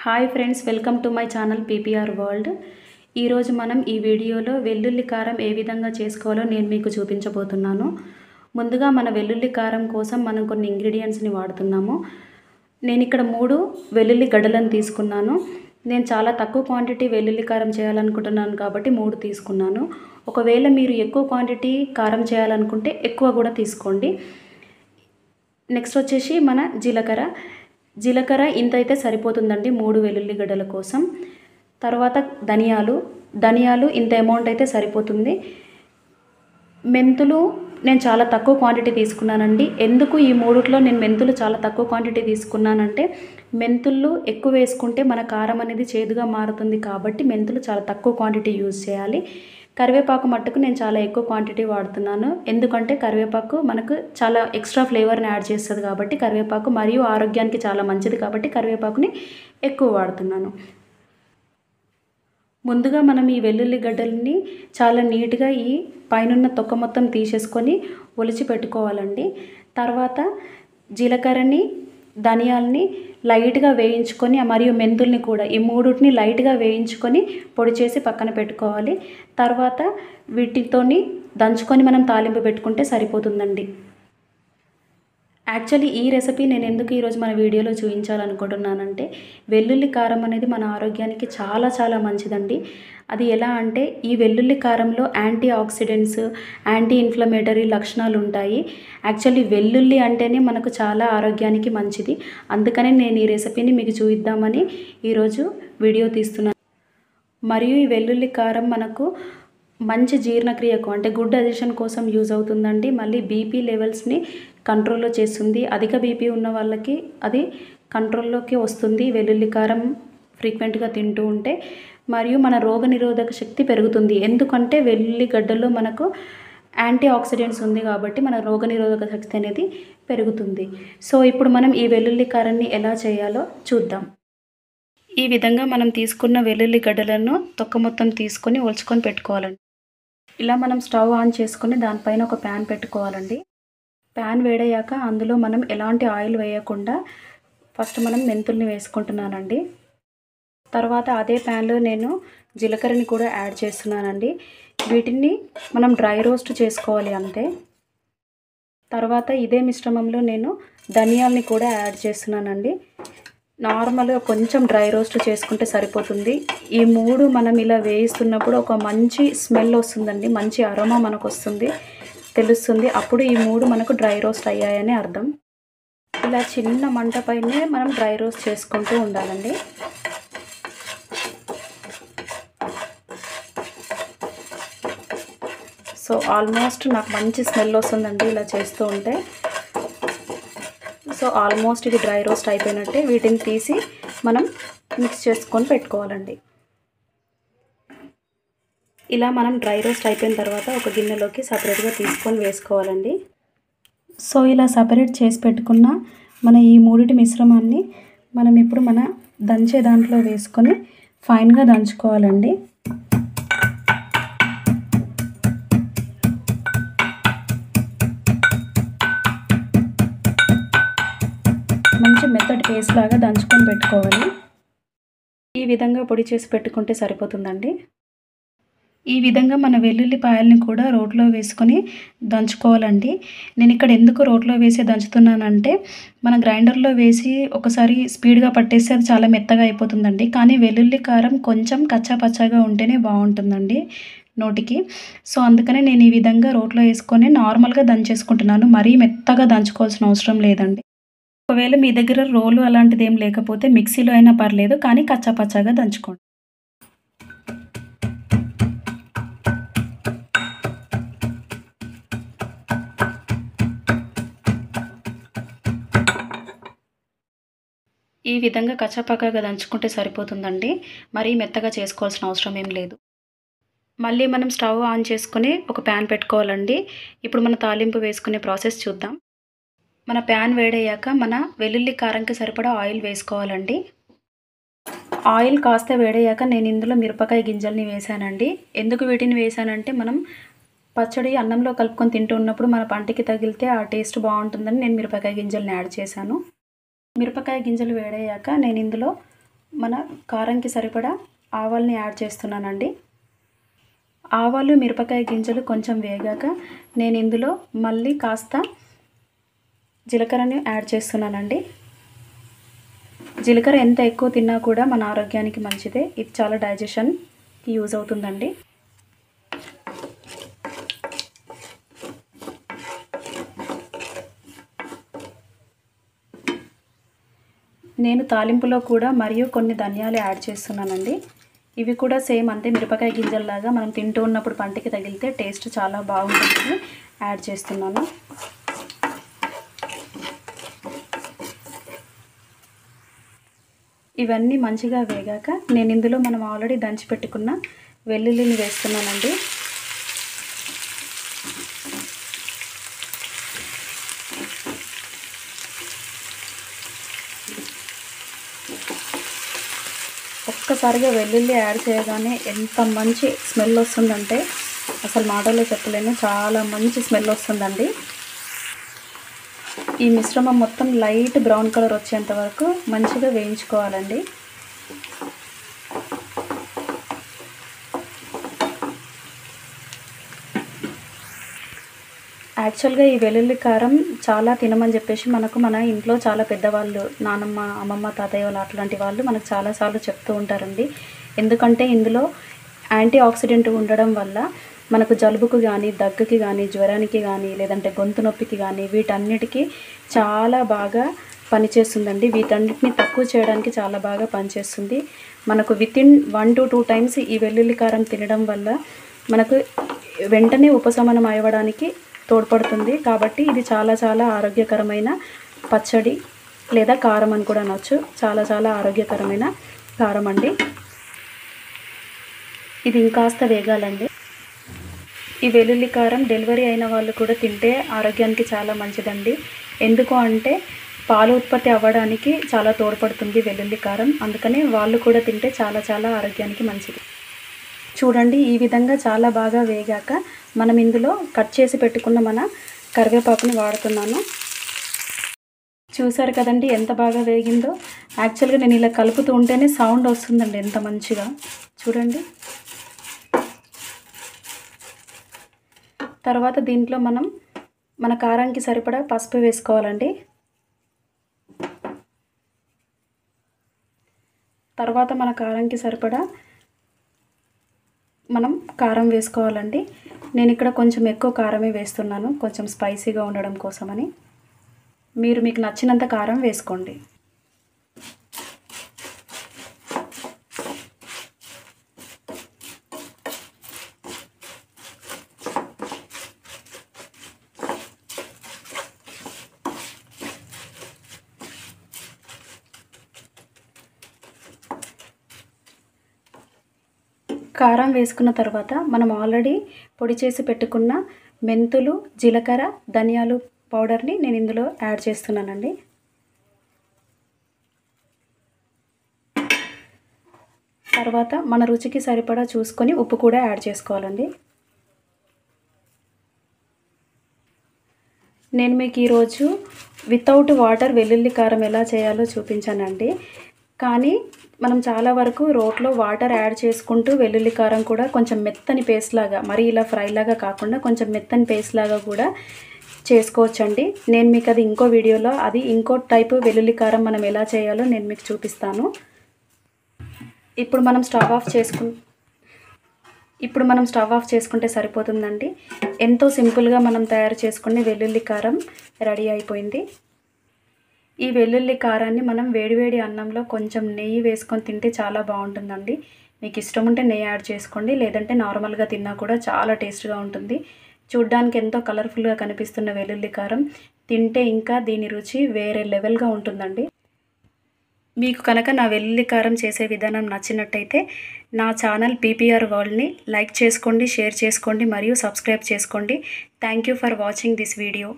Hi friends, welcome to my channel PPR world. ఈరోజు మనం ఈ వీడియోలో వెల్లుల్లి కారం ఏ విధంగా చేసుకోవాలో నేను మీకు చూపించబోతున్నాను. ముందుగా మన వెల్లుల్లి కారం కోసం మనం కొన్ని ఇంగ్రీడియంట్స్ని వాడుతున్నాము. నేను ఇక్కడ 3 వెల్లుల్లి గడ్డలను తీసుకున్నాను. నేను చాలా తక్కువ క్వాంటిటీ వెల్లుల్లి కారం చేయాలనుకుంటున్నాను కాబట్టి 3 తీసుకున్నాను. ఒకవేళ మీరు ఎక్కువ క్వాంటిటీ కారం చేయాలనుకుంటే ఎక్కువ కూడా తీసుకోండి. నెక్స్ట్ వచ్చేసి మన జీలకర్ర ఇంత అయితే సరిపోతుందండి 3 వెల్లుల్లి గడ్డల కోసం. తర్వాత ధనియాలు ఇంత అమౌంట్ అయితే సరిపోతుంది. మెంతులు నేను చాలా తక్కువ క్వాంటిటీ తీసుకున్నానండి. ఎందుకు ఈ మూడిట్లో నేను మెంతులు చాలా తక్కువ క్వాంటిటీ తీసుకున్నానంటే, మెంతులు ఎక్కువ వేసుకుంటే మన కారం అనేది చేదుగా మారుతుంది కాబట్టి మెంతులు చాలా తక్కువ క్వాంటిటీ యూజ్ చేయాలి. కరివేపాకు మట్టుకు నేను చాలా ఎక్కువ క్వాంటిటీ వాడుతున్నాను. ఎందుకంటే కరివేపాకు మనకు చాలా ఎక్స్ట్రా ఫ్లేవర్ని యాడ్ చేస్తుంది కాబట్టి కరివేపాకు, మరియు ఆరోగ్యానికి చాలా మంచిది కాబట్టి కరివేపాకుని ఎక్కువ వాడుతున్నాను. ముందుగా మనం ఈ వెల్లుల్లి గడ్డల్ని చాలా నీట్గా ఈ పైనున్న తొక్క మొత్తం తీసేసుకొని ఒలిచి పెట్టుకోవాలండి. తర్వాత జీలకర్రని, ధనియాలని లైట్గా వేయించుకొని, మరియు మెంతుల్ని కూడా ఈ మూడుని లైట్గా వేయించుకొని పొడి చేసి పక్కన పెట్టుకోవాలి. తర్వాత వీటితోని దంచుకొని మనం తాలింపు పెట్టుకుంటే సరిపోతుందండి. యాక్చువల్లీ ఈ రెసిపీ నేను ఎందుకు ఈరోజు మన వీడియోలో చూపించాలనుకుంటున్నానంటే, వెల్లుల్లి కారం అనేది మన ఆరోగ్యానికి చాలా చాలా మంచిదండి. అది ఎలా అంటే, ఈ వెల్లుల్లి కారంలో యాంటీ ఆక్సిడెంట్స్, యాంటీ ఇన్ఫ్లమేటరీ లక్షణాలు ఉంటాయి. యాక్చువల్లీ వెల్లుల్లి అంటేనే మనకు చాలా ఆరోగ్యానికి మంచిది. అందుకనే నేను ఈ రెసిపీని మీకు చూపిద్దామని ఈరోజు వీడియో తీస్తున్నాను. మరియు ఈ వెల్లుల్లి కారం మనకు మంచి జీర్ణక్రియకు అంటే గుడ్ డైజెషన్ కోసం యూజ్ అవుతుందండి. మళ్ళీ బీపీ లెవెల్స్ని కంట్రోల్లో చేస్తుంది. అధిక బీపీ ఉన్న వాళ్ళకి అది కంట్రోల్లోకి వస్తుంది వెల్లుల్లి కారం ఫ్రీక్వెంట్గా తింటూ ఉంటే. మరియు మన రోగనిరోధక శక్తి పెరుగుతుంది. ఎందుకంటే వెల్లుల్లి గడ్డల్లో మనకు యాంటీ ఆక్సిడెంట్స్ ఉంది కాబట్టి మన రోగనిరోధక శక్తి అనేది పెరుగుతుంది. సో ఇప్పుడు మనం ఈ వెల్లుల్లి కారాన్ని ఎలా చేయాలో చూద్దాం. ఈ విధంగా మనం తీసుకున్న వెల్లుల్లి గడ్డలను తొక్క మొత్తం తీసుకొని ఒలుచుకొని పెట్టుకోవాలండి. ఇలా మనం స్టవ్ ఆన్ చేసుకొని దానిపైన ఒక ప్యాన్ పెట్టుకోవాలండి. ప్యాన్ వేడయ్యాక అందులో మనం ఎలాంటి ఆయిల్ వేయకుండా ఫస్ట్ మనం మెంతుల్ని వేసుకుంటున్నానండి. తర్వాత అదే ప్యాన్లో నేను జీలకర్రని కూడా యాడ్ చేస్తున్నానండి. వీటిని మనం డ్రై రోస్ట్ చేసుకోవాలి అంతే. తర్వాత ఇదే మిశ్రమంలో నేను ధనియాల్ని కూడా యాడ్ చేస్తున్నానండి. నార్మల్గా కొంచెం డ్రై రోస్ట్ చేసుకుంటే సరిపోతుంది. ఈ 3 మనం ఇలా వేయిస్తున్నప్పుడు ఒక మంచి స్మెల్ వస్తుందండి, మంచి అరోమా మనకు వస్తుంది, తెలుస్తుంది. అప్పుడు ఈ 3 మనకు డ్రై రోస్ట్ అయ్యాయని అర్థం. ఇలా చిన్న మంట పైనే మనం డ్రై రోస్ట్ చేసుకుంటూ ఉండాలండి. సో ఆల్మోస్ట్ నాకు మంచి స్మెల్ వస్తుందండి ఇలా చేస్తూ ఉంటే. సో ఆల్మోస్ట్ ఇది డ్రై రోస్ట్ అయిపోయినట్టే. వీటిని తీసి మనం మిక్స్ చేసుకొని పెట్టుకోవాలండి. ఇలా మనం డ్రై రోస్ట్ అయిపోయిన తర్వాత ఒక గిన్నెలోకి సపరేట్గా తీసుకొని వేసుకోవాలండి. సో ఇలా సపరేట్ చేసి పెట్టుకున్న మన ఈ 3 మిశ్రమాన్ని మనం ఇప్పుడు మన దంచే దాంట్లో వేసుకొని ఫైన్గా దంచుకోవాలండి. మంచి మెత్తటి పేస్ట్ లాగా దంచుకొని పెట్టుకోవాలి. ఈ విధంగా పొడి చేసి పెట్టుకుంటే సరిపోతుందండి. ఈ విధంగా మన వెల్లుల్లిపాయల్ని కూడా రోట్లో వేసుకొని దంచుకోవాలండి. నేను ఇక్కడ ఎందుకు రోట్లో వేసి దంచుతున్నానంటే, మన గ్రైండర్లో వేసి ఒకసారి స్పీడ్గా పట్టేస్తే అది చాలా మెత్తగా అయిపోతుందండి. కానీ వెల్లుల్లి కారం కొంచెం కచ్చా పచ్చాగా ఉంటేనే బాగుంటుందండి నోటికి. సో అందుకనే నేను ఈ విధంగా రోట్లో వేసుకొని నార్మల్గా దంచేసుకుంటున్నాను. మరీ మెత్తగా దంచుకోవాల్సిన అవసరం లేదండి. ఒకవేళ మీ దగ్గర రోలు అలాంటిది ఏం లేకపోతే మిక్సీలో అయినా పర్లేదు, కానీ కచ్చా పచ్చాగా దంచుకోండి. ఈ విధంగా కచ్చాపక్కాగా దంచుకుంటే సరిపోతుందండి. మరీ మెత్తగా చేసుకోవాల్సిన అవసరం ఏం లేదు. మళ్ళీ మనం స్టవ్ ఆన్ చేసుకొని ఒక ప్యాన్ పెట్టుకోవాలండి. ఇప్పుడు మన తాలింపు వేసుకునే ప్రాసెస్ చూద్దాం. మన ప్యాన్ వేడయ్యాక మన వెల్లుల్లి కారంకి సరిపడా ఆయిల్ వేసుకోవాలండి. ఆయిల్ కాస్త వేడయ్యాక నేను ఇందులో మిరపకాయ గింజల్ని వేసానండి. ఎందుకు వీటిని వేసానంటే, మనం పచ్చడి అన్నంలో కలుపుకొని తింటున్నప్పుడు మన పంటికి తగిలితే ఆ టేస్ట్ బాగుంటుందని నేను మిరపకాయ గింజల్ని యాడ్ చేశాను. మిరపకాయ గింజలు వేడయ్యాక నేను ఇందులో మన కారంకి సరిపడా ఆవాల్ని యాడ్ చేస్తున్నానండి. ఆవాలు మిరపకాయ గింజలు కొంచెం వేగాక నేను ఇందులో మళ్ళీ కాస్త జీలకర్రని యాడ్ చేస్తున్నానండి. జీలకర్ర ఎంత ఎక్కువ తిన్నా కూడా మన ఆరోగ్యానికి మంచిదే. ఇది చాలా డైజెషన్కి యూజ్ అవుతుందండి. నేను తాలింపులో కూడా మరియు కొన్ని ధనియాలు యాడ్ చేస్తున్నానండి. ఇవి కూడా సేమ్ అంతే మిరపకాయ గింజల్లాగా మనం తింటూ ఉన్నప్పుడు పంటికి తగిలితే టేస్ట్ చాలా బాగుంటుందని యాడ్ చేస్తున్నాను. ఇవన్నీ మంచిగా వేగాక నేను ఇందులో మనం ఆల్రెడీ దంచి పెట్టుకున్న వెల్లుల్లిని వేస్తున్నానండి. ఒక్కసారిగా వెల్లుల్లి యాడ్ చేయగానే ఎంత మంచి స్మెల్ వస్తుందంటే అసలు మాటల్లో చెప్పలేను. చాలా మంచి స్మెల్ వస్తుందండి. ఈ మిశ్రమం మొత్తం లైట్ బ్రౌన్ కలర్ వచ్చేంత వరకు మంచిగా వేయించుకోవాలండి. యాక్చువల్గా ఈ వెల్లుల్లి కారం చాలా తినమని చెప్పేసి మన ఇంట్లో చాలా పెద్దవాళ్ళు, నానమ్మ, అమ్మమ్మ, తాతయ్య వాళ్ళు అట్లాంటి వాళ్ళు మనకు చాలాసార్లు చెప్తూ ఉంటారండి. ఎందుకంటే ఇందులో యాంటీ ఆక్సిడెంట్ ఉండడం వల్ల మనకు జలుబుకు కానీ, దగ్గుకి కానీ, జ్వరానికి కానీ, లేదంటే గొంతు నొప్పికి కానీ వీటన్నిటికీ చాలా బాగా పనిచేస్తుందండి. వీటన్నిటిని తక్కువ చేయడానికి చాలా బాగా పనిచేస్తుంది. మనకు వితిన్ 1 to 2 టైమ్స్ ఈ వెల్లుల్లి కారం తినడం వల్ల మనకు వెంటనే ఉపశమనం అవ్వడానికి తోడ్పడుతుంది. కాబట్టి ఇది చాలా చాలా ఆరోగ్యకరమైన పచ్చడి లేదా కారం అని కూడా అనొచ్చు. చాలా చాలా ఆరోగ్యకరమైన కారం అండి. ఇది ఇంకాస్త వేగాలండి. ఈ వెల్లుల్లి కారం డెలివరీ అయిన వాళ్ళు కూడా తింటే ఆరోగ్యానికి చాలా మంచిదండి. ఎందుకు అంటే పాలు ఉత్పత్తి అవ్వడానికి చాలా తోడ్పడుతుంది వెల్లుల్లి కారం. అందుకని వాళ్ళు కూడా తింటే చాలా చాలా ఆరోగ్యానికి మంచిది. చూడండి, ఈ విధంగా చాలా బాగా వేగాక మనం ఇందులో కట్ చేసి పెట్టుకున్న మన కరివేపాకుని వాడుతున్నాను. చూసారు కదండి ఎంత బాగా వేగిందో. యాక్చువల్గా నేను ఇలా కలుపుతూ ఉంటేనే సౌండ్ వస్తుందండి ఎంత మంచిగా. చూడండి. తర్వాత దీంట్లో మనం మన కారానికి సరిపడా పసుపు వేసుకోవాలండి. తర్వాత మన కారానికి సరిపడా మనం కారం వేసుకోవాలండి. నేను ఇక్కడ కొంచెం ఎక్కువ కారమే వేస్తున్నాను, కొంచెం స్పైసీగా ఉండడం కోసమని. మీరు మీకు నచ్చినంత కారం వేసుకోండి. కారం వేసుకున్న తర్వాత మనం ఆల్రెడీ పొడి చేసి పెట్టుకున్న మెంతులు, జీలకర్ర, ధనియాలు పౌడర్ని నేను ఇందులో యాడ్ చేస్తున్నానండి. తర్వాత మన రుచికి సరిపడా చూసుకొని ఉప్పు కూడా యాడ్ చేసుకోవాలండి. నేను మీకు ఈరోజు వితౌట్ వాటర్ వెల్లుల్లి కారం ఎలా చేయాలో చూపించానండి. కానీ మనం చాలా వరకు రోట్లో వాటర్ యాడ్ చేసుకుంటూ వెల్లుల్లి కారం కూడా కొంచెం మెత్తని పేస్ట్ లాగా, మరీ ఇలా ఫ్రై లాగా కాకుండా కొంచెం మెత్తని పేస్ట్ లాగా కూడా చేసుకోవచ్చండి. నేను మీకు అది ఇంకో వీడియోలో అది ఇంకో టైపు వెల్లుల్లి కారం మనం ఎలా చేయాలో నేను మీకు చూపిస్తాను. ఇప్పుడు మనం స్టవ్ ఆఫ్ చేసుకుంటే సరిపోతుందండి. ఎంతో సింపుల్గా మనం తయారు చేసుకునే వెల్లుల్లి కారం రెడీ అయిపోయింది. ఈ వెల్లుల్లి కారాన్ని మనం వేడివేడి అన్నంలో కొంచెం నెయ్యి వేసుకొని తింటే చాలా బాగుంటుందండి. మీకు ఇష్టం ఉంటే నెయ్యి యాడ్ చేసుకోండి, లేదంటే నార్మల్గా తిన్నా కూడా చాలా టేస్ట్గా ఉంటుంది. చూడ్డానికి ఎంతో కలర్ఫుల్గా కనిపిస్తున్న వెల్లుల్లి కారం తింటే ఇంకా దీని రుచి వేరే లెవెల్గా ఉంటుందండి. మీకు కనుక నా వెల్లుల్లి కారం చేసే విధానం నచ్చినట్టయితే నా ఛానల్ పీపీఆర్ వరల్డ్ని లైక్ చేసుకోండి, షేర్ చేసుకోండి మరియు సబ్స్క్రైబ్ చేసుకోండి. Thank you for watching this video.